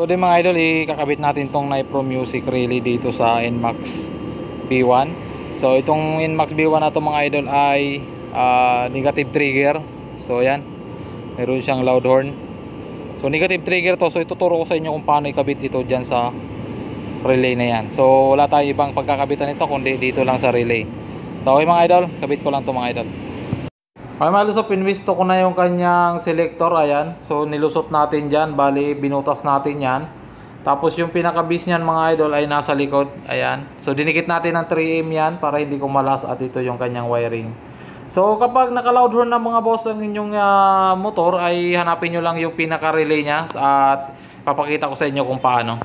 din mga idol, ikakabit natin tong Nipro Music Relay dito sa NMAX B1. So itong NMAX B1 na to mga idol ay negative trigger. So yan, meron siyang loud horn. So negative trigger to. So ituturo ko sa inyo kung paano ikabit ito dyan sa relay na yan. So wala tayong ibang pagkakabitan nito kundi dito lang sa relay. So okay mga idol, kabit ko lang to mga idol. Okay mga idol, so pinwisto ko na yung kanyang selector. Ayan, so nilusot natin dyan, bali binutas natin yan. Tapos yung pinakabis nyan mga idol ay nasa likod. Ayan, so dinikit natin ng 3M yan para hindi kumalas. At ito yung kanyang wiring. So kapag naka-loud horn na mga boss ang inyong motor, ay hanapin nyo lang yung pinaka-relay nya at papakita ko sa inyo kung paano.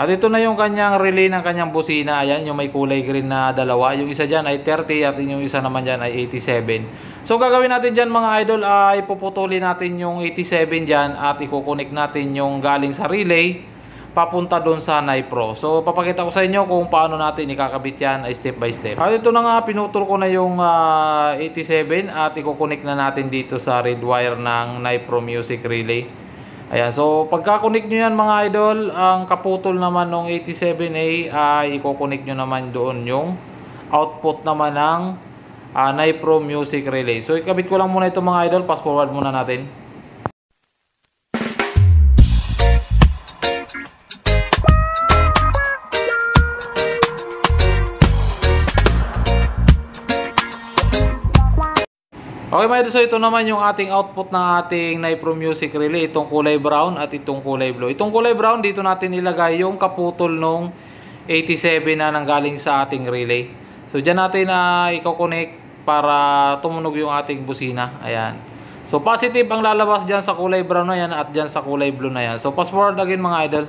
At ito na yung kanyang relay ng kanyang busina. Ayan, yung may kulay green na dalawa. Yung isa dyan ay 30 at yung isa naman dyan ay 87. So gagawin natin dyan mga idol ay puputulin natin yung 87 dyan at ikukunik natin yung galing sa relay papunta doon sa Nipro. So papakita ko sa inyo kung paano natin ikakabit yan ay step by step. At ito na nga, pinutol ko na yung 87 at ikukunik na natin dito sa red wire ng Nipro Music Relay. Ayan, so pagka-connect nyo yan mga idol, ang kaputol naman ng 87A ay i-connect nyo naman doon yung output naman ng Nipro Music Relay. So ikabit ko lang muna ito mga idol, fast forward muna natin. Okay mga idol, so ito naman yung ating output ng ating Nipro Music Relay. Itong kulay brown at itong kulay blue. Itong kulay brown, dito natin ilagay yung kaputol nung 87 na nanggaling sa ating relay. So dyan natin i-connect para tumunog yung ating busina. Ayan. So positive ang lalabas dyan sa kulay brown na yan at dyan sa kulay blue na yan. So fast forward again mga idol.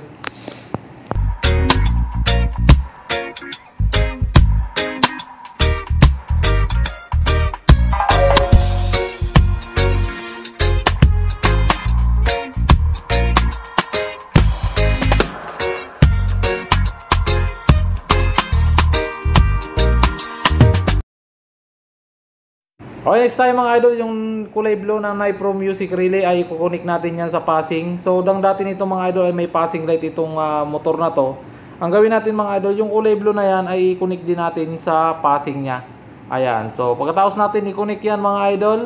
Okay, next time mga idol, yung kulay blue ng Nipro Music Relay ay kukunik natin yan sa passing. So dang dati nito mga idol ay may passing light itong motor na to. Ang gawin natin mga idol, yung kulay blue na yan ay i-connect din natin sa passing nya. Ayan, so pagkatapos natin i-connect yan mga idol,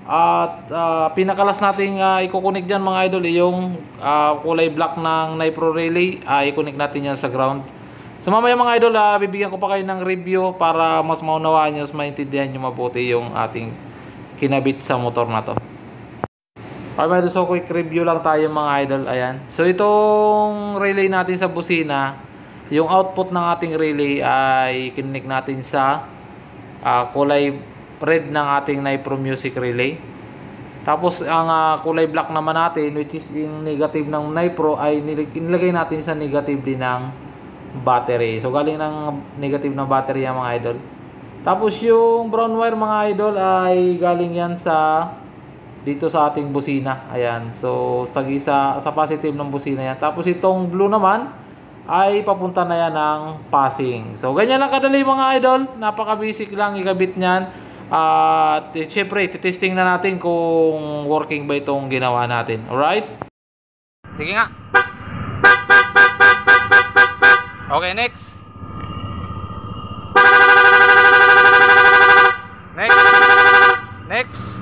at pinakalas natin i-connect dyan mga idol, yung kulay black ng Nipro Relay ay i-connect natin yan sa ground. So mamaya mga idol, bibigyan ko pa kayo ng review para mas maunawaan nyo, mas maintindihan nyo mabuti yung ating kinabit sa motor na to. Okay mga idol, so quick review lang tayo mga idol. Ayan, so itong relay natin sa busina, yung output ng ating relay ay kinik natin sa kulay red ng ating Nipro Music Relay. Tapos ang kulay black naman natin, which is yung negative ng Nipro, ay nilagay natin sa negative din ng battery. So galing ng negative ng battery yan mga idol. Tapos yung brown wire mga idol ay galing yan sa dito sa ating busina. Ayan, so sa positive ng busina yan. Tapos itong blue naman ay papunta na yan ng passing. So ganyan lang kadali mga idol, napaka basic lang ikabit nyan. At syempre titesting na natin kung working ba itong ginawa natin. Alright, sige nga. Okay, next. Next.